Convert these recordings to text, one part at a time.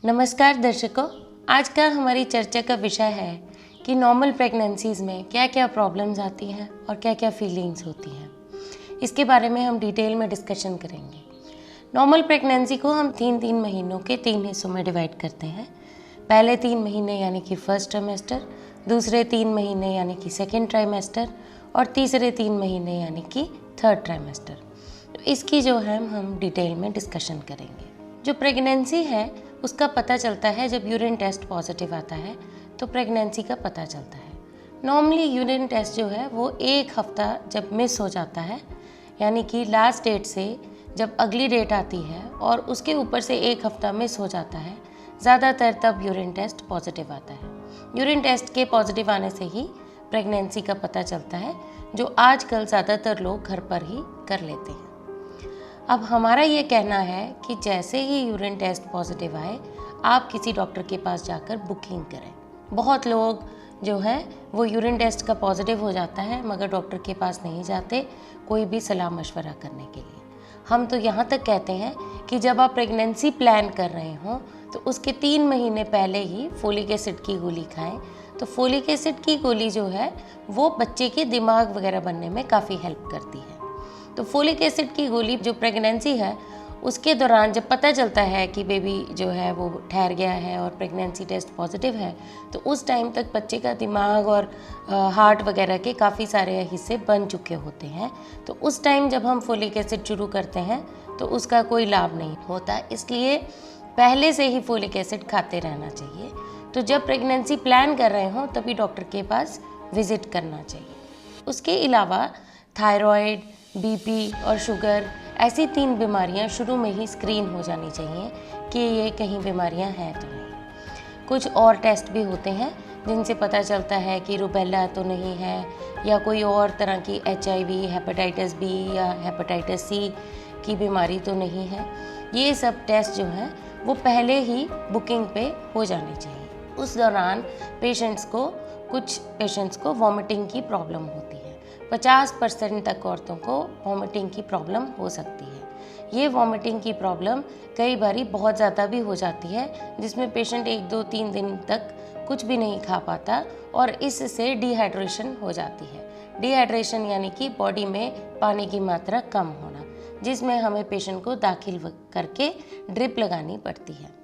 नमस्कार दर्शकों, आज का हमारी चर्चा का विषय है कि नॉर्मल प्रेगनेंसीज़ में क्या क्या प्रॉब्लम्स आती हैं और क्या क्या फीलिंग्स होती हैं। इसके बारे में हम डिटेल में डिस्कशन करेंगे। नॉर्मल प्रेगनेंसी को हम 3 महीनों के 3 हिस्सों में डिवाइड करते हैं। पहले 3 महीने यानी कि फर्स्ट ट्राइमेस्टर, दूसरे 3 महीने यानी कि सेकेंड ट्राइमेस्टर और तीसरे 3 महीने यानी कि थर्ड ट्राइमेस्टर। तो इसकी जो है हम डिटेल में डिस्कशन करेंगे। जो प्रेगनेंसी है उसका पता चलता है जब यूरिन टेस्ट पॉजिटिव आता है तो प्रेगनेंसी का पता चलता है। नॉर्मली यूरिन टेस्ट जो है वो 1 हफ्ता जब मिस हो जाता है, यानी कि लास्ट डेट से जब अगली डेट आती है और उसके ऊपर से 1 हफ्ता मिस हो जाता है, ज़्यादातर तब यूरिन टेस्ट पॉजिटिव आता है। यूरिन टेस्ट के पॉजिटिव आने से ही प्रेगनेंसी का पता चलता है, जो आजकल ज़्यादातर लोग घर पर ही कर लेते हैं। अब हमारा ये कहना है कि जैसे ही यूरिन टेस्ट पॉजिटिव आए, आप किसी डॉक्टर के पास जाकर बुकिंग करें। बहुत लोग जो है वो यूरिन टेस्ट का पॉजिटिव हो जाता है मगर डॉक्टर के पास नहीं जाते कोई भी सलाह मशवरा करने के लिए। हम तो यहाँ तक कहते हैं कि जब आप प्रेगनेंसी प्लान कर रहे हों तो उसके 3 महीने पहले ही फोलिक एसिड की गोली खाएं। तो फोलिक एसिड की गोली जो है वो बच्चे के दिमाग वगैरह बनने में काफ़ी हेल्प करती है। तो फोलिक एसिड की गोली जो प्रेगनेंसी है उसके दौरान जब पता चलता है कि बेबी जो है वो ठहर गया है और प्रेगनेंसी टेस्ट पॉजिटिव है, तो उस टाइम तक बच्चे का दिमाग और हार्ट वगैरह के काफ़ी सारे हिस्से बन चुके होते हैं। तो उस टाइम जब हम फोलिक एसिड शुरू करते हैं तो उसका कोई लाभ नहीं होता, इसलिए पहले से ही फोलिक एसिड खाते रहना चाहिए। तो जब प्रेगनेंसी प्लान कर रहे हों तभी डॉक्टर के पास विज़िट करना चाहिए। उसके अलावा थायराइड, बीपी और शुगर ऐसी 3 बीमारियां शुरू में ही स्क्रीन हो जानी चाहिए कि ये कहीं बीमारियां हैं तो नहीं। कुछ और टेस्ट भी होते हैं जिनसे पता चलता है कि रूबेला तो नहीं है या कोई और तरह की HIV, हेपेटाइटिस बी या हेपेटाइटिस सी की बीमारी तो नहीं है। ये सब टेस्ट जो हैं वो पहले ही बुकिंग पे हो जाने चाहिए। उस दौरान कुछ पेशेंट्स को वॉमिटिंग की प्रॉब्लम होती है। 50% तक औरतों को वॉमिटिंग की प्रॉब्लम हो सकती है। ये वॉमिटिंग की प्रॉब्लम कई बारी बहुत ज़्यादा भी हो जाती है, जिसमें पेशेंट 1, 2, 3 दिन तक कुछ भी नहीं खा पाता और इससे डिहाइड्रेशन हो जाती है। डिहाइड्रेशन यानी कि बॉडी में पानी की मात्रा कम होना, जिसमें हमें पेशेंट को दाखिल करके ड्रिप लगानी पड़ती है।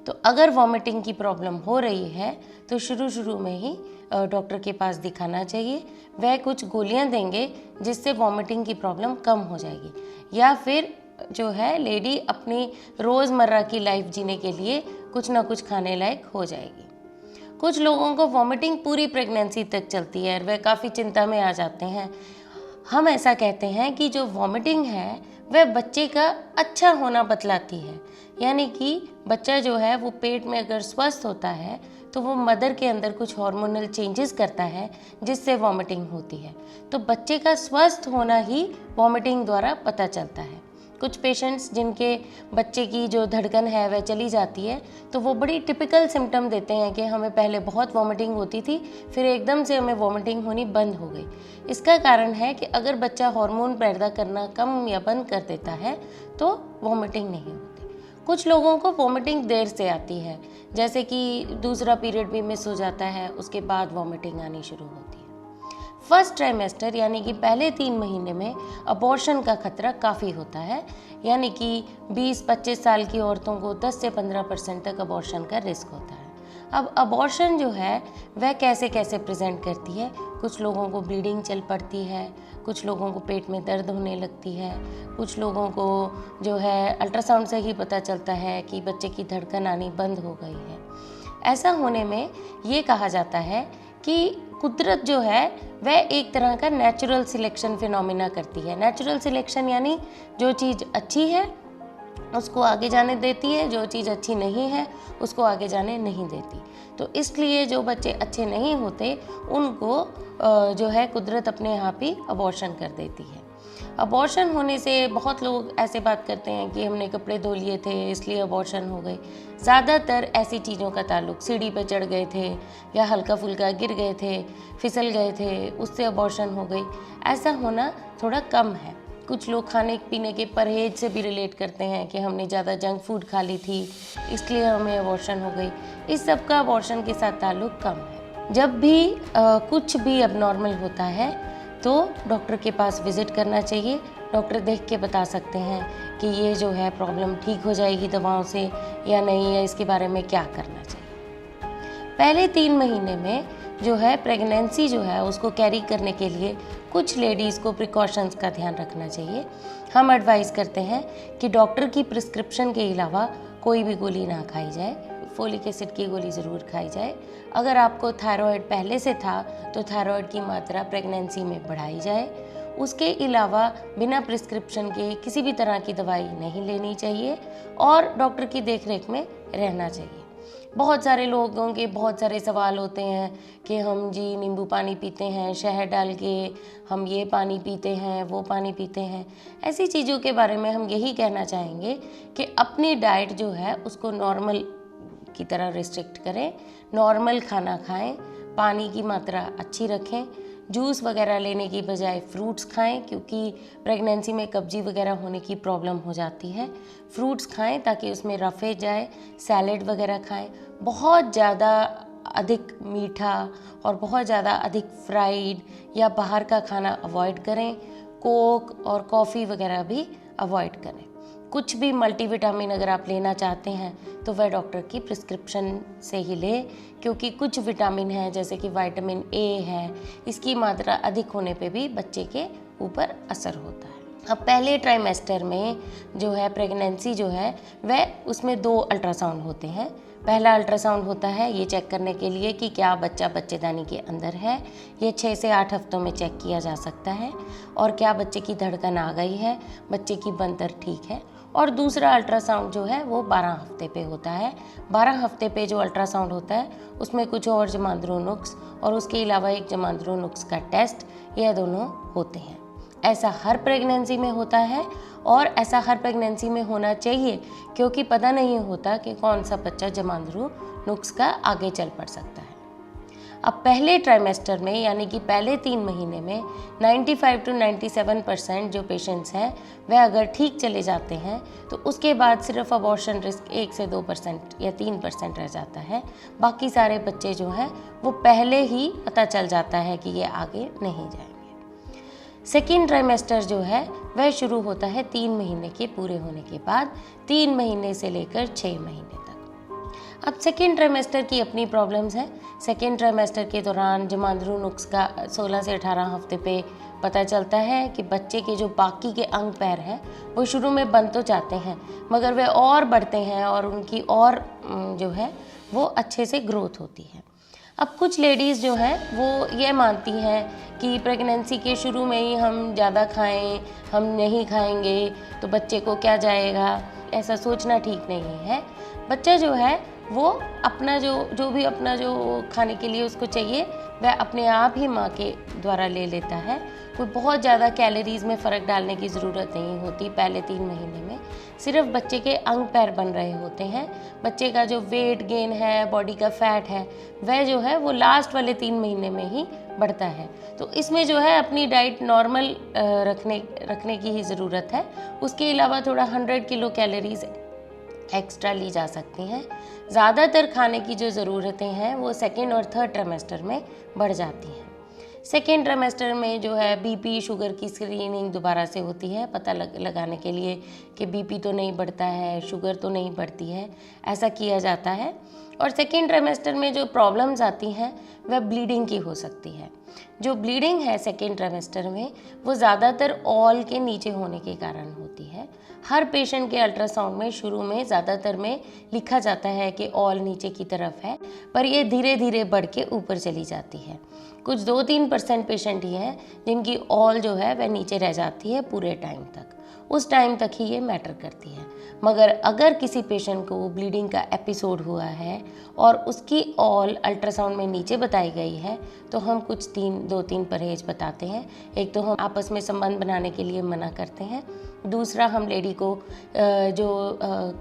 तो अगर वॉमिटिंग की प्रॉब्लम हो रही है तो शुरू में ही डॉक्टर के पास दिखाना चाहिए। वह कुछ गोलियां देंगे जिससे वॉमिटिंग की प्रॉब्लम कम हो जाएगी, या फिर जो है लेडी अपनी रोज़मर्रा की लाइफ जीने के लिए कुछ ना कुछ खाने लायक हो जाएगी। कुछ लोगों को वॉमिटिंग पूरी प्रेगनेंसी तक चलती है और वह काफ़ी चिंता में आ जाते हैं। हम ऐसा कहते हैं कि जो वॉमिटिंग है वह बच्चे का अच्छा होना बतलाती है, यानी कि बच्चा जो है वो पेट में अगर स्वस्थ होता है तो वो मदर के अंदर कुछ हार्मोनल चेंजेस करता है जिससे वॉमिटिंग होती है। तो बच्चे का स्वस्थ होना ही वॉमिटिंग द्वारा पता चलता है। कुछ पेशेंट्स जिनके बच्चे की जो धड़कन है वह चली जाती है तो वो बड़ी टिपिकल सिम्टम देते हैं कि हमें पहले बहुत वॉमिटिंग होती थी, फिर एकदम से हमें वॉमिटिंग होनी बंद हो गई। इसका कारण है कि अगर बच्चा हार्मोन पैदा करना कम या बंद कर देता है तो वॉमिटिंग नहीं होती। कुछ लोगों को वॉमिटिंग देर से आती है, जैसे कि दूसरा पीरियड भी मिस हो जाता है, उसके बाद वॉमिटिंग आनी शुरू होती है। फर्स्ट ट्राइमेस्टर यानी कि पहले 3 महीने में अबॉर्शन का खतरा काफ़ी होता है, यानी कि 20-25 साल की औरतों को 10 से 15% तक अबॉर्शन का रिस्क होता है। अब अबॉर्शन जो है वह कैसे कैसे प्रेजेंट करती है। कुछ लोगों को ब्लीडिंग चल पड़ती है, कुछ लोगों को पेट में दर्द होने लगती है, कुछ लोगों को जो है अल्ट्रासाउंड से ही पता चलता है कि बच्चे की धड़कन आनी बंद हो गई है। ऐसा होने में ये कहा जाता है कि कुदरत जो है वह एक तरह का नेचुरल सिलेक्शन फिनोमिना करती है। नेचुरल सिलेक्शन यानी जो चीज़ अच्छी है उसको आगे जाने देती है, जो चीज़ अच्छी नहीं है उसको आगे जाने नहीं देती। तो इसलिए जो बच्चे अच्छे नहीं होते उनको जो है कुदरत अपने आप ही अबॉर्शन कर देती है। अबॉर्शन होने से बहुत लोग ऐसे बात करते हैं कि हमने कपड़े धो लिए थे इसलिए अबॉर्शन हो गई। ज़्यादातर ऐसी चीज़ों का ताल्लुक सीढ़ी पर चढ़ गए थे या हल्का फुल्का गिर गए थे, फिसल गए थे, उससे अबॉर्शन हो गई, ऐसा होना थोड़ा कम है। कुछ लोग खाने पीने के परहेज से भी रिलेट करते हैं कि हमने ज़्यादा जंक फूड खा ली थी इसलिए हमें अबॉर्शन हो गई। इस सब का अबॉर्शन के साथ ताल्लुक़ कम है। जब भी कुछ भी अबनॉर्मल होता है तो डॉक्टर के पास विज़िट करना चाहिए। डॉक्टर देख के बता सकते हैं कि ये जो है प्रॉब्लम ठीक हो जाएगी दवाओं से या नहीं, या इसके बारे में क्या करना चाहिए। पहले 3 महीने में जो है प्रेगनेंसी जो है उसको कैरी करने के लिए कुछ लेडीज़ को प्रिकॉशंस का ध्यान रखना चाहिए। हम एडवाइस करते हैं कि डॉक्टर की प्रिस्क्रिप्शन के अलावा कोई भी गोली ना खाई जाए। फोलिक एसिड की गोली ज़रूर खाई जाए। अगर आपको थायराइड पहले से था तो थायराइड की मात्रा प्रेगनेंसी में बढ़ाई जाए। उसके अलावा बिना प्रिस्क्रिप्शन के किसी भी तरह की दवाई नहीं लेनी चाहिए और डॉक्टर की देखरेख में रहना चाहिए। बहुत सारे लोगों के बहुत सारे सवाल होते हैं कि हम जी नींबू पानी पीते हैं शहद डाल के, हम ये पानी पीते हैं वो पानी पीते हैं। ऐसी चीज़ों के बारे में हम यही कहना चाहेंगे कि अपनी डाइट जो है उसको नॉर्मल की तरह रिस्ट्रिक्ट करें, नॉर्मल खाना खाएं, पानी की मात्रा अच्छी रखें, जूस वगैरह लेने की बजाय फ्रूट्स खाएं क्योंकि प्रेगनेंसी में कब्जी वगैरह होने की प्रॉब्लम हो जाती है। फ्रूट्स खाएं ताकि उसमें रफ़े जाए, सैलेड वगैरह खाएं। बहुत ज़्यादा अधिक मीठा और बहुत ज़्यादा अधिक फ्राइड या बाहर का खाना अवॉइड करें। कोक और कॉफ़ी वगैरह भी अवॉइड करें। कुछ भी मल्टीविटामिन अगर आप लेना चाहते हैं तो वह डॉक्टर की प्रिस्क्रिप्शन से ही लें, क्योंकि कुछ विटामिन हैं जैसे कि विटामिन ए है, इसकी मात्रा अधिक होने पे भी बच्चे के ऊपर असर होता है। अब पहले ट्राइमेस्टर में जो है प्रेगनेंसी जो है वह उसमें 2 अल्ट्रासाउंड होते हैं। पहला अल्ट्रासाउंड होता है ये चेक करने के लिए कि क्या बच्चा बच्चेदानी के अंदर है। ये 6 से 8 हफ्तों में चेक किया जा सकता है। और क्या बच्चे की धड़कन आ गई है, बच्चे की बनतर ठीक है। और दूसरा अल्ट्रासाउंड जो है वो 12 हफ्ते पे होता है। 12 हफ्ते पे जो अल्ट्रासाउंड होता है उसमें कुछ और जमांद्रू नुक्स और उसके अलावा एक जमांद्रू नुक्स का टेस्ट, यह दोनों होते हैं। ऐसा हर प्रेगनेंसी में होता है और ऐसा हर प्रेगनेंसी में होना चाहिए, क्योंकि पता नहीं होता कि कौन सा बच्चा जमांद्रू नुक्स का आगे चल पड़ सकता है। अब पहले ट्राइमेस्टर में यानी कि पहले 3 महीने में 95 to 97% जो पेशेंट्स हैं वह अगर ठीक चले जाते हैं तो उसके बाद सिर्फ अबॉर्शन रिस्क 1 से 2% या 3% रह जाता है। बाकी सारे बच्चे जो हैं वो पहले ही पता चल जाता है कि ये आगे नहीं जाएंगे। सेकेंड ट्राइमेस्टर जो है वह शुरू होता है 3 महीने के पूरे होने के बाद, 3 महीने से लेकर 6 महीने तक। अब सेकेंड ट्राइमेस्टर की अपनी प्रॉब्लम्स हैं। सेकेंड ट्राइमेस्टर के दौरान जमांद्रू नुक्स का 16 से 18 हफ्ते पे पता चलता है कि बच्चे के जो बाकी के अंग पैर हैं वो शुरू में बन तो जाते हैं मगर वे और बढ़ते हैं और उनकी और जो है वो अच्छे से ग्रोथ होती है। अब कुछ लेडीज़ जो हैं वो ये मानती हैं कि प्रेगनेंसी के शुरू में ही हम ज़्यादा खाएं, हम नहीं खाएंगे तो बच्चे को क्या जाएगा, ऐसा सोचना ठीक नहीं है। बच्चा जो है वो अपना जो भी अपना जो खाने के लिए उसको चाहिए वह अपने आप ही माँ के द्वारा ले लेता है। कोई बहुत ज़्यादा कैलोरीज़ में फ़र्क डालने की ज़रूरत नहीं होती। पहले 3 महीने में सिर्फ बच्चे के अंग पैर बन रहे होते हैं। बच्चे का जो वेट गेन है, बॉडी का फैट है, वह जो है वो लास्ट वाले 3 महीने में ही बढ़ता है। तो इसमें जो है अपनी डाइट नॉर्मल रखने की ही ज़रूरत है। उसके अलावा थोड़ा 100 किलो कैलोरीज़ एक्स्ट्रा ली जा सकती हैं। ज़्यादातर खाने की जो ज़रूरतें हैं वो सेकेंड और थर्ड ट्राइमेस्टर में बढ़ जाती हैं। सेकेंड ट्राइमेस्टर में जो है बीपी शुगर की स्क्रीनिंग दोबारा से होती है पता लगाने के लिए कि बीपी तो नहीं बढ़ता है, शुगर तो नहीं बढ़ती है, ऐसा किया जाता है। और सेकेंड ट्राइमेस्टर में जो प्रॉब्लम्स आती हैं वह ब्लीडिंग की हो सकती है। जो ब्लीडिंग है सेकेंड ट्राइमेस्टर में वो ज़्यादातर ऑल के नीचे होने के कारण होती है। हर पेशेंट के अल्ट्रासाउंड में शुरू में ज़्यादातर में लिखा जाता है कि ऑल नीचे की तरफ है, पर ये धीरे धीरे बढ़ के ऊपर चली जाती है। कुछ 2-3% पेशेंट ही हैं जिनकी ऑल जो है वह नीचे रह जाती है पूरे टाइम तक। उस टाइम तक ही ये मैटर करती है। मगर अगर किसी पेशेंट को ब्लीडिंग का एपिसोड हुआ है और उसकी ऑल अल्ट्रासाउंड में नीचे बताई गई है तो हम कुछ 2-3 परहेज बताते हैं। एक तो हम आपस में संबंध बनाने के लिए मना करते हैं। दूसरा हम लेडी को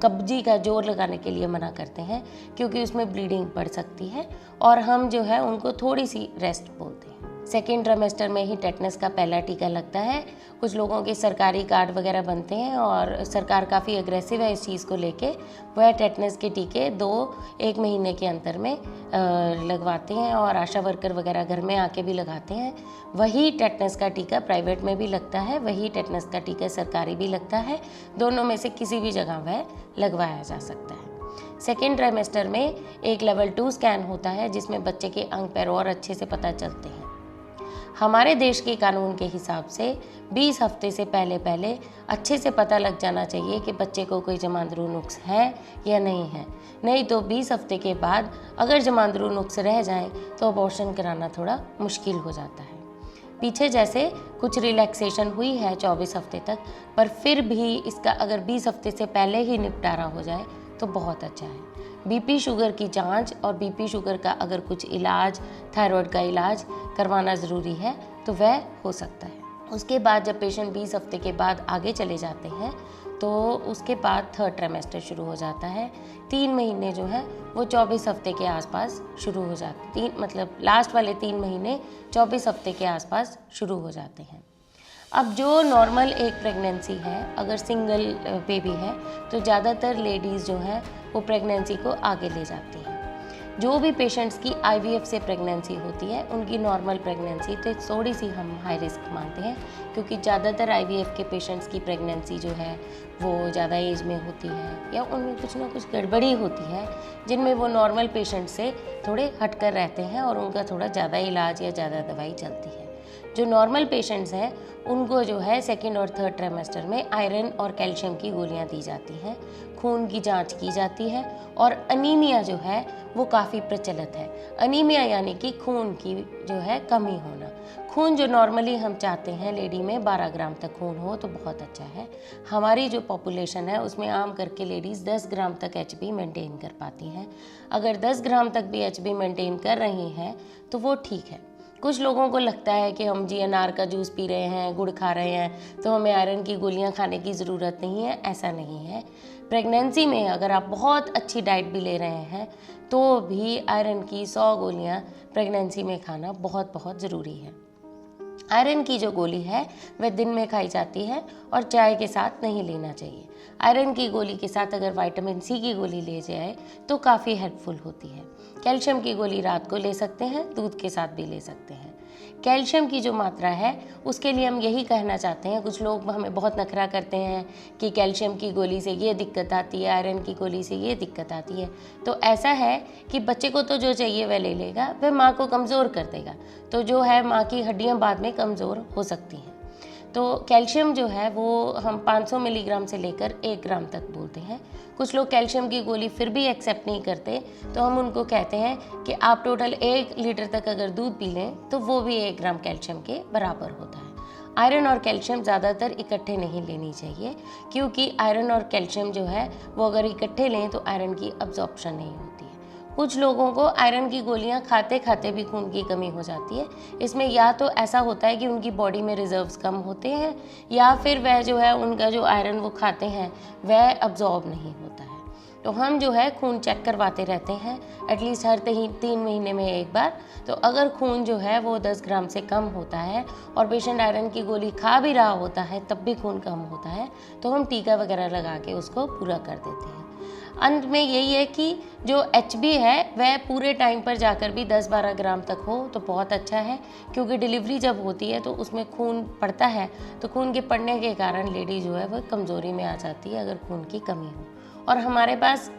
कब्जी का जोर लगाने के लिए मना करते हैं क्योंकि उसमें ब्लीडिंग बढ़ सकती है। और हम जो है उनको थोड़ी सी रेस्ट बोलते हैं। सेकेंड ट्राइमेस्टर में ही टेटनस का पहला टीका लगता है। कुछ लोगों के सरकारी कार्ड वगैरह बनते हैं और सरकार काफ़ी अग्रेसिव है इस चीज़ को लेके, वह टेटनस के टीके 1 महीने के अंतर में लगवाते हैं और आशा वर्कर वगैरह घर में आके भी लगाते हैं। वही टेटनस का टीका प्राइवेट में भी लगता है, वही टेटनस का टीका सरकारी भी लगता है। दोनों में से किसी भी जगह वह लगवाया जा सकता है। सेकेंड ट्राइमेस्टर में एक लेवल 2 स्कैन होता है जिसमें बच्चे के अंग पैर और अच्छे से पता चलते हैं। हमारे देश के कानून के हिसाब से 20 हफ्ते से पहले अच्छे से पता लग जाना चाहिए कि बच्चे को कोई जमांदरू नुक्स है या नहीं है। नहीं तो 20 हफ्ते के बाद अगर जमांदरू नुक्स रह जाएं तो अबॉर्शन कराना थोड़ा मुश्किल हो जाता है। पीछे जैसे कुछ रिलैक्सेशन हुई है 24 हफ्ते तक, पर फिर भी इसका अगर 20 हफ्ते से पहले ही निपटारा हो जाए तो बहुत अच्छा है। बीपी शुगर की जांच और बीपी शुगर का अगर कुछ इलाज, थायराइड का इलाज करवाना ज़रूरी है तो वह हो सकता है। उसके बाद जब पेशेंट 20 हफ्ते के बाद आगे चले जाते हैं तो उसके बाद थर्ड ट्राइमेस्टर शुरू हो जाता है। 3 महीने जो है वो 24 हफ्ते के आसपास शुरू हो जाते हैं, मतलब लास्ट वाले 3 महीने 24 हफ्ते के आसपास शुरू हो जाते हैं। अब जो नॉर्मल एक प्रेगनेंसी है, अगर सिंगल बेबी है तो ज़्यादातर लेडीज़ जो हैं वो प्रेगनेंसी को आगे ले जाती हैं। जो भी पेशेंट्स की आईवीएफ से प्रेगनेंसी होती है उनकी नॉर्मल प्रेगनेंसी तो थोड़ी सी हम हाई रिस्क मानते हैं, क्योंकि ज़्यादातर आईवीएफ के पेशेंट्स की प्रेगनेंसी जो है वो ज़्यादा एज में होती है या उनमें कुछ ना कुछ गड़बड़ी होती है जिनमें वो नॉर्मल पेशेंट से थोड़े हटकर रहते हैं और उनका थोड़ा ज़्यादा इलाज या ज़्यादा दवाई चलती है। जो नॉर्मल पेशेंट्स हैं उनको जो है सेकेंड और थर्ड ट्राइमेस्टर में आयरन और कैल्शियम की गोलियां दी जाती हैं, खून की जांच की जाती है और अनीमिया जो है वो काफ़ी प्रचलित है। अनीमिया यानी कि खून की जो है कमी होना। खून जो नॉर्मली हम चाहते हैं लेडी में 12 ग्राम तक खून हो तो बहुत अच्छा है। हमारी जो पॉपुलेशन है उसमें आम करके लेडीज़ 10 ग्राम तक एचबी मेंटेन कर पाती हैं। अगर 10 ग्राम तक भी एचबी मेंटेन कर रही हैं तो वो ठीक है। कुछ लोगों को लगता है कि हम जीएनआर का जूस पी रहे हैं, गुड़ खा रहे हैं तो हमें आयरन की गोलियां खाने की ज़रूरत नहीं है। ऐसा नहीं है। प्रेगनेंसी में अगर आप बहुत अच्छी डाइट भी ले रहे हैं तो भी आयरन की 100 गोलियां प्रेगनेंसी में खाना बहुत बहुत ज़रूरी है। आयरन की जो गोली है वह दिन में खाई जाती है और चाय के साथ नहीं लेना चाहिए। आयरन की गोली के साथ अगर विटामिन सी की गोली ले जाए तो काफ़ी हेल्पफुल होती है। कैल्शियम की गोली रात को ले सकते हैं, दूध के साथ भी ले सकते हैं। कैल्शियम की जो मात्रा है उसके लिए हम यही कहना चाहते हैं, कुछ लोग हमें बहुत नखरा करते हैं कि कैल्शियम की गोली से ये दिक्कत आती है, आयरन की गोली से ये दिक्कत आती है। तो ऐसा है कि बच्चे को तो जो चाहिए वह ले लेगा, वह माँ को कमज़ोर कर देगा, तो जो है माँ की हड्डियाँ बाद में कमज़ोर हो सकती हैं। तो कैल्शियम जो है वो हम 500 मिलीग्राम से लेकर 1 ग्राम तक बोलते हैं। कुछ लोग कैल्शियम की गोली फिर भी एक्सेप्ट नहीं करते तो हम उनको कहते हैं कि आप टोटल 1 लीटर तक अगर दूध पी लें तो वो भी 1 ग्राम कैल्शियम के बराबर होता है। आयरन और कैल्शियम ज़्यादातर इकट्ठे नहीं लेनी चाहिए, क्योंकि आयरन और कैल्शियम जो है वो अगर इकट्ठे लें तो आयरन की अब्जॉर्प्शन नहीं होती है। कुछ लोगों को आयरन की गोलियां खाते खाते भी खून की कमी हो जाती है। इसमें या तो ऐसा होता है कि उनकी बॉडी में रिजर्व्स कम होते हैं या फिर वह जो है उनका जो आयरन वो खाते हैं वह अब्जॉर्ब नहीं होता है। तो हम जो है खून चेक करवाते रहते हैं एटलीस्ट हर 3 महीने में एक बार। तो अगर खून जो है वो 10 ग्राम से कम होता है और पेशेंट आयरन की गोली खा भी रहा होता है तब भी खून कम होता है तो हम टीका वगैरह लगा के उसको पूरा कर देते हैं। अंत में यही है कि जो एचबी है वह पूरे टाइम पर जाकर भी 10-12 ग्राम तक हो तो बहुत अच्छा है, क्योंकि डिलीवरी जब होती है तो उसमें खून पड़ता है तो खून के पड़ने के कारण लेडी जो है वह कमज़ोरी में आ जाती है अगर खून की कमी हो, और हमारे पास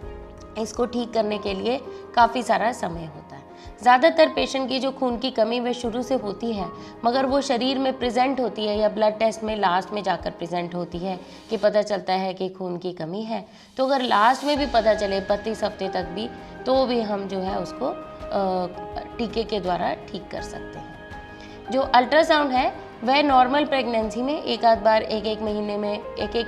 इसको ठीक करने के लिए काफ़ी सारा समय होता है। ज़्यादातर पेशेंट की जो खून की कमी वह शुरू से होती है मगर वो शरीर में प्रेजेंट होती है या ब्लड टेस्ट में लास्ट में जाकर प्रेजेंट होती है कि पता चलता है कि खून की कमी है। तो अगर लास्ट में भी पता चले 32 हफ्ते तक भी तो भी हम जो है उसको टीके के द्वारा ठीक कर सकते हैं। जो अल्ट्रासाउंड है वह नॉर्मल प्रेगनेंसी में एक आध बार 1-1 महीने में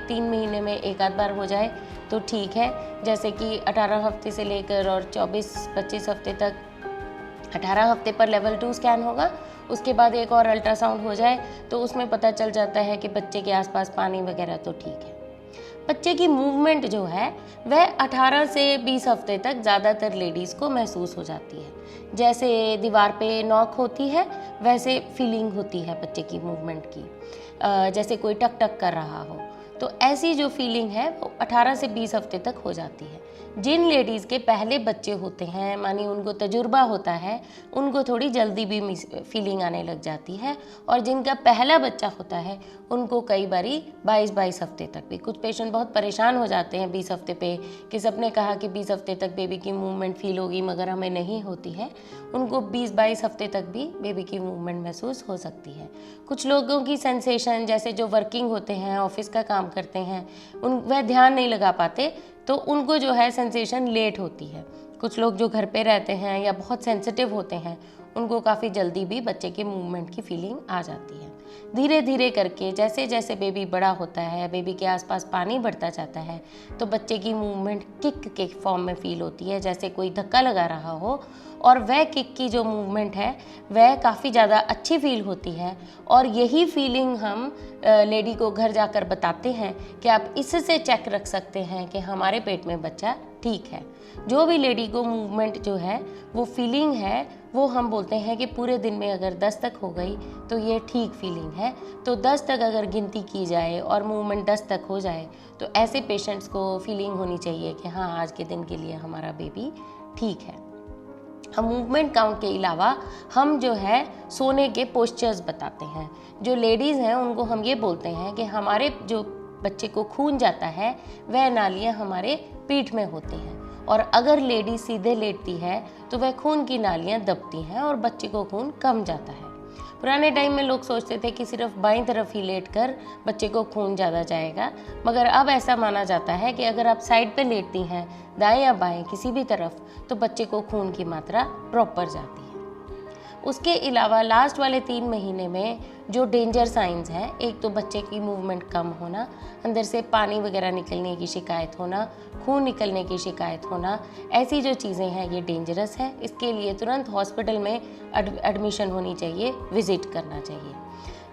3 महीने में एक आध बार हो जाए तो ठीक है। जैसे कि 18 हफ्ते से लेकर और 24-25 हफ्ते तक 18 हफ्ते पर लेवल 2 स्कैन होगा, उसके बाद एक और अल्ट्रासाउंड हो जाए तो उसमें पता चल जाता है कि बच्चे के आसपास पानी वगैरह तो ठीक है। बच्चे की मूवमेंट जो है वह 18 से 20 हफ्ते तक ज़्यादातर लेडीज़ को महसूस हो जाती है। जैसे दीवार पे नॉक होती है वैसे फीलिंग होती है बच्चे की मूवमेंट की, जैसे कोई टक टक कर रहा हो। तो ऐसी जो फीलिंग है वो 18 से 20 हफ्ते तक हो जाती है। जिन लेडीज़ के पहले बच्चे होते हैं, मानी उनको तजुर्बा होता है, उनको थोड़ी जल्दी भी फीलिंग आने लग जाती है, और जिनका पहला बच्चा होता है उनको कई बारी 22-22 हफ्ते तक भी। कुछ पेशेंट बहुत परेशान हो जाते हैं 20 हफ्ते पे कि सबने कहा कि 20 हफ्ते तक बेबी की मूवमेंट फील होगी मगर हमें नहीं होती है। उनको 20-22 हफ्ते तक भी बेबी की मूवमेंट महसूस हो सकती है। कुछ लोगों की सेंसेशन, जैसे जो वर्किंग होते हैं, ऑफिस का काम करते हैं, वह ध्यान नहीं लगा पाते, तो उनको जो है सेंसेशन लेट होती है। कुछ लोग जो घर पे रहते हैं या बहुत सेंसिटिव होते हैं उनको काफ़ी जल्दी भी बच्चे के मूवमेंट की फीलिंग आ जाती है। धीरे धीरे करके जैसे जैसे बेबी बड़ा होता है, बेबी के आसपास पानी बढ़ता जाता है, तो बच्चे की मूवमेंट किक के फॉर्म में फील होती है, जैसे कोई धक्का लगा रहा हो, और वह किक की जो मूवमेंट है वह काफ़ी ज़्यादा अच्छी फील होती है। और यही फीलिंग हम लेडी को घर जाकर बताते हैं कि आप इससे चेक रख सकते हैं कि हमारे पेट में बच्चा ठीक है। जो भी लेडी को मूवमेंट जो है वो फीलिंग है, वो हम बोलते हैं कि पूरे दिन में अगर 10 तक हो गई तो ये ठीक फीलिंग है। तो 10 तक अगर गिनती की जाए और मूवमेंट 10 तक हो जाए तो ऐसे पेशेंट्स को फीलिंग होनी चाहिए कि हाँ, आज के दिन के लिए हमारा बेबी ठीक है। हम मूवमेंट काउंट के अलावा हम जो है सोने के पोस्चर्स बताते हैं। जो लेडीज़ हैं उनको हम ये बोलते हैं कि हमारे जो बच्चे को खून जाता है वह नालियाँ हमारे पीठ में होती हैं, और अगर लेडी सीधे लेटती है तो वह खून की नालियाँ दबती हैं और बच्चे को खून कम जाता है। पुराने टाइम में लोग सोचते थे कि सिर्फ बाईं तरफ ही लेटकर बच्चे को खून ज़्यादा जाएगा, मगर अब ऐसा माना जाता है कि अगर आप साइड पे लेटती हैं, दाएं या बाएं किसी भी तरफ, तो बच्चे को खून की मात्रा प्रॉपर जाती है। उसके अलावा लास्ट वाले 3 महीने में जो डेंजर साइंस हैं, एक तो बच्चे की मूवमेंट कम होना, अंदर से पानी वगैरह निकलने की शिकायत होना, खून निकलने की शिकायत होना, ऐसी जो चीज़ें हैं ये डेंजरस है। इसके लिए तुरंत हॉस्पिटल में एडमिशन होनी चाहिए, विजिट करना चाहिए।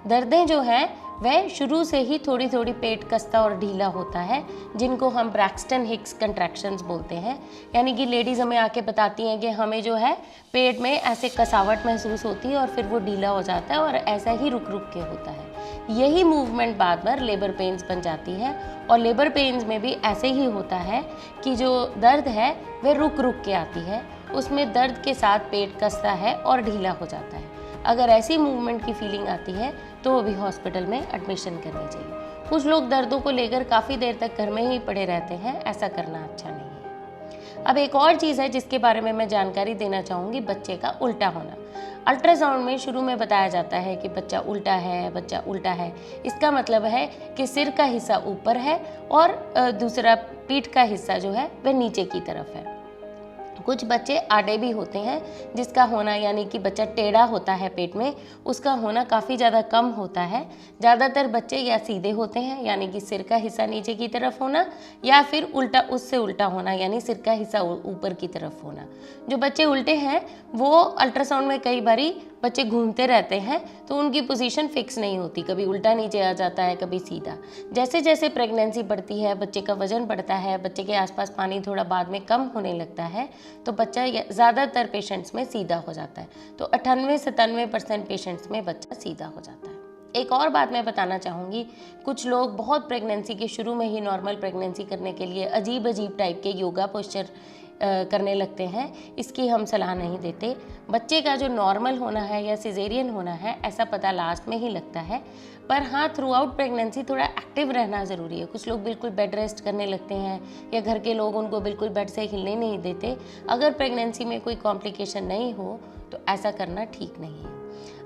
दर्दें जो हैं वह शुरू से ही थोड़ी थोड़ी पेट कसता और ढीला होता है, जिनको हम ब्रैक्सटन हिक्स कंट्रैक्शंस बोलते हैं। यानी कि लेडीज़ हमें आके बताती हैं कि हमें जो है पेट में ऐसे कसावट महसूस होती है और फिर वो ढीला हो जाता है और ऐसा ही रुक रुक के होता है। यही मूवमेंट बाद में लेबर पेन्स बन जाती है, और लेबर पेन्स में भी ऐसे ही होता है कि जो दर्द है वह रुक रुक के आती है, उसमें दर्द के साथ पेट कसता है और ढीला हो जाता है। अगर ऐसी मूवमेंट की फीलिंग आती है तो अभी हॉस्पिटल में एडमिशन करनी चाहिए। कुछ लोग दर्दों को लेकर काफ़ी देर तक घर में ही पड़े रहते हैं, ऐसा करना अच्छा नहीं है। अब एक और चीज़ है जिसके बारे में मैं जानकारी देना चाहूँगी, बच्चे का उल्टा होना। अल्ट्रासाउंड में शुरू में बताया जाता है कि बच्चा उल्टा है, बच्चा उल्टा है। इसका मतलब है कि सिर का हिस्सा ऊपर है और दूसरा पीठ का हिस्सा जो है वह नीचे की तरफ है। कुछ बच्चे आड़े भी होते हैं, जिसका होना यानी कि बच्चा टेढ़ा होता है पेट में, उसका होना काफ़ी ज़्यादा कम होता है। ज़्यादातर बच्चे या सीधे होते हैं यानी कि सिर का हिस्सा नीचे की तरफ होना, या फिर उल्टा, उससे उल्टा होना यानी सिर का हिस्सा ऊपर की तरफ होना। जो बच्चे उल्टे हैं वो अल्ट्रासाउंड में कई बारी बच्चे घूमते रहते हैं, तो उनकी पोजीशन फिक्स नहीं होती, कभी उल्टा नीचे आ जाता है, कभी सीधा। जैसे जैसे प्रेगनेंसी बढ़ती है, बच्चे का वजन बढ़ता है, बच्चे के आसपास पानी थोड़ा बाद में कम होने लगता है, तो बच्चा ज़्यादातर पेशेंट्स में सीधा हो जाता है। तो 98-97% पेशेंट्स में बच्चा सीधा हो जाता है। एक और बात मैं बताना चाहूँगी, कुछ लोग बहुत प्रेगनेंसी के शुरू में ही नॉर्मल प्रेगनेंसी करने के लिए अजीब अजीब टाइप के योगा पोस्चर करने लगते हैं। इसकी हम सलाह नहीं देते। बच्चे का जो नॉर्मल होना है या सिजेरियन होना है, ऐसा पता लास्ट में ही लगता है। पर हाँ, थ्रू आउट प्रेगनेंसी थोड़ा एक्टिव रहना ज़रूरी है। कुछ लोग बिल्कुल बेड रेस्ट करने लगते हैं या घर के लोग उनको बिल्कुल बेड से हिलने नहीं देते। अगर प्रेगनेंसी में कोई कॉम्प्लिकेशन नहीं हो तो ऐसा करना ठीक नहीं है।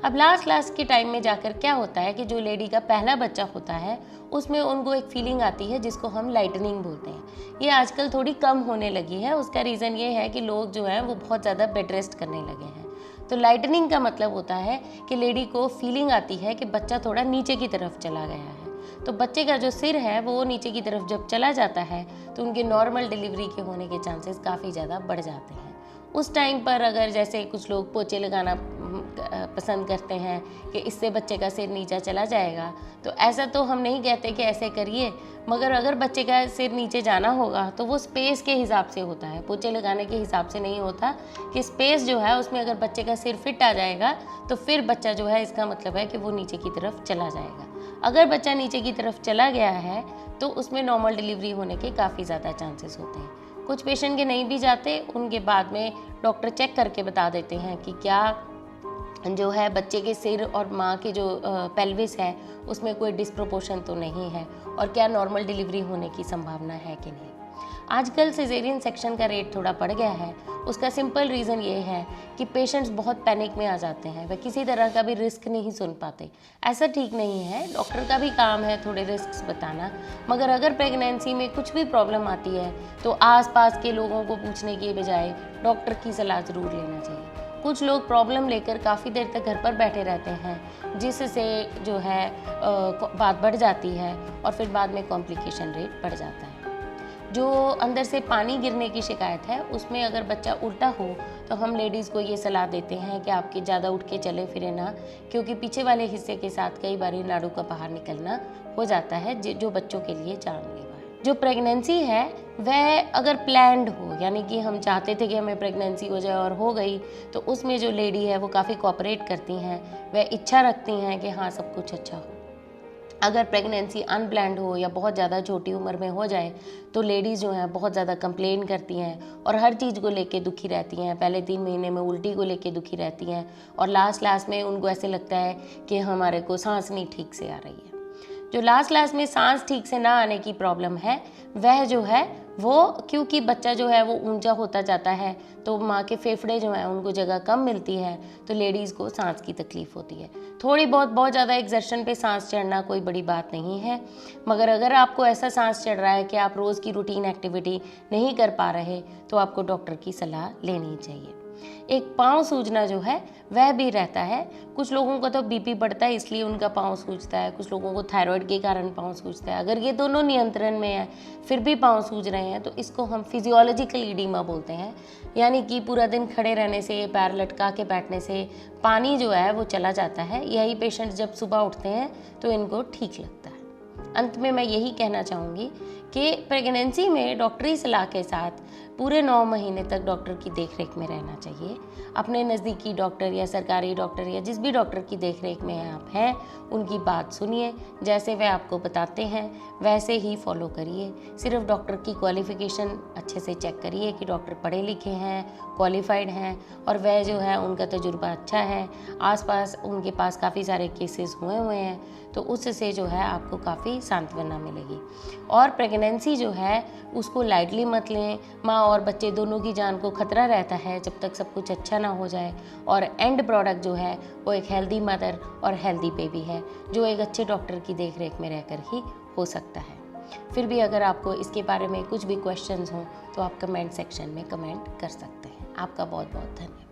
अब लास्ट के टाइम में जाकर क्या होता है कि जो लेडी का पहला बच्चा होता है उसमें उनको एक फीलिंग आती है जिसको हम लाइटनिंग बोलते हैं। ये आजकल थोड़ी कम होने लगी है। उसका रीज़न ये है कि लोग जो हैं वो बहुत ज़्यादा बेड रेस्ट करने लगे हैं। तो लाइटनिंग का मतलब होता है कि लेडी को फीलिंग आती है कि बच्चा थोड़ा नीचे की तरफ चला गया है। तो बच्चे का जो सिर है वो नीचे की तरफ जब चला जाता है तो उनके नॉर्मल डिलीवरी के होने के चांसेस काफ़ी ज़्यादा बढ़ जाते हैं। उस टाइम पर अगर जैसे कुछ लोग पोछे लगाना पसंद करते हैं कि इससे बच्चे का सिर नीचा चला जाएगा, तो ऐसा तो हम नहीं कहते कि ऐसे करिए, मगर अगर बच्चे का सिर नीचे जाना होगा तो वो स्पेस के हिसाब से होता है, पोछे लगाने के हिसाब से नहीं होता। कि स्पेस जो है उसमें अगर बच्चे का सिर फिट आ जाएगा तो फिर बच्चा जो है, इसका मतलब है कि वो नीचे की तरफ चला जाएगा। अगर बच्चा नीचे की तरफ चला गया है तो उसमें नॉर्मल डिलीवरी होने के काफ़ी ज़्यादा चांसेस होते हैं। कुछ पेशेंट के नहीं भी जाते, उनके बाद में डॉक्टर चेक करके बता देते हैं कि क्या जो है बच्चे के सिर और माँ के जो पेल्विस है उसमें कोई डिस्प्रोपोर्शन तो नहीं है, और क्या नॉर्मल डिलीवरी होने की संभावना है कि नहीं। आजकल सिजेरियन सेक्शन का रेट थोड़ा बढ़ गया है। उसका सिंपल रीज़न ये है कि पेशेंट्स बहुत पैनिक में आ जाते हैं, वे किसी तरह का भी रिस्क नहीं सुन पाते। ऐसा ठीक नहीं है, डॉक्टर का भी काम है थोड़े रिस्क बताना, मगर अगर प्रेगनेंसी में कुछ भी प्रॉब्लम आती है तो आसपास के लोगों को पूछने के बजाय डॉक्टर की सलाह ज़रूर लेना चाहिए। कुछ लोग प्रॉब्लम लेकर काफ़ी देर तक घर पर बैठे रहते हैं, जिससे जो है बात बढ़ जाती है और फिर बाद में कॉम्प्लिकेशन रेट बढ़ जाता है। जो अंदर से पानी गिरने की शिकायत है, उसमें अगर बच्चा उल्टा हो तो हम लेडीज़ को ये सलाह देते हैं कि आपके ज़्यादा उठ के चले फिरे ना, क्योंकि पीछे वाले हिस्से के साथ कई बार नाड़ू का बाहर निकलना हो जाता है, जो बच्चों के लिए जानलेवा है। जो प्रेगनेंसी है वह अगर प्लान्ड हो, यानी कि हम चाहते थे कि हमें प्रेगनेंसी हो जाए और हो गई, तो उसमें जो लेडी है वो काफ़ी कोऑपरेट करती हैं, वह इच्छा रखती हैं कि हाँ सब कुछ अच्छा हो। अगर प्रेगनेंसी अनप्लैंड हो या बहुत ज़्यादा छोटी उम्र में हो जाए तो लेडीज़ जो हैं बहुत ज़्यादा कंप्लेन करती हैं और हर चीज़ को लेके दुखी रहती हैं। पहले 3 महीने में उल्टी को लेके दुखी रहती हैं और लास्ट में उनको ऐसे लगता है कि हमारे को सांस नहीं ठीक से आ रही है। जो लास्ट में सांस ठीक से ना आने की प्रॉब्लम है, वह जो है वो क्योंकि बच्चा जो है वो ऊंचा होता जाता है तो माँ के फेफड़े जो हैं उनको जगह कम मिलती है, तो लेडीज़ को सांस की तकलीफ़ होती है। थोड़ी बहुत ज़्यादा एक्सर्शन पे सांस चढ़ना कोई बड़ी बात नहीं है, मगर अगर आपको ऐसा सांस चढ़ रहा है कि आप रोज़ की रूटीन एक्टिविटी नहीं कर पा रहे तो आपको डॉक्टर की सलाह लेनी चाहिए। एक पाँव सूजना जो है वह भी रहता है। कुछ लोगों को तो बीपी बढ़ता है इसलिए उनका पाँव सूजता है, कुछ लोगों को थायराइड के कारण पाँव सूजता है। अगर ये दोनों नियंत्रण में है फिर भी पाँव सूज रहे हैं तो इसको हम फिजियोलॉजिकल ईडिमा बोलते हैं, यानी कि पूरा दिन खड़े रहने से, पैर लटका के बैठने से पानी जो है वो चला जाता है। यही पेशेंट जब सुबह उठते हैं तो इनको ठीक लगता है। अंत में मैं यही कहना चाहूँगी कि प्रेगनेंसी में डॉक्टरी सलाह के साथ पूरे 9 महीने तक डॉक्टर की देखरेख में रहना चाहिए। अपने नज़दीकी डॉक्टर या सरकारी डॉक्टर या जिस भी डॉक्टर की देखरेख में आप हैं उनकी बात सुनिए, जैसे वे आपको बताते हैं वैसे ही फॉलो करिए। सिर्फ डॉक्टर की क्वालिफ़िकेशन अच्छे से चेक करिए कि डॉक्टर पढ़े लिखे हैं, क्वालिफाइड हैं और वह जो है उनका तजुर्बा अच्छा है, आसपास उनके पास काफ़ी सारे केसेस हुए हैं, तो उससे जो है आपको काफ़ी सांत्वना मिलेगी। और प्रेगनेंसी जो है उसको लाइटली मत लें। माँ और बच्चे दोनों की जान को खतरा रहता है जब तक सब कुछ अच्छा ना हो जाए, और एंड प्रोडक्ट जो है वो एक हेल्दी मदर और हेल्दी बेबी है, जो एक अच्छे डॉक्टर की देखरेख में रहकर ही हो सकता है। फिर भी अगर आपको इसके बारे में कुछ भी क्वेश्चंस हों तो आप कमेंट सेक्शन में कमेंट कर सकते हैं। आपका बहुत बहुत धन्यवाद।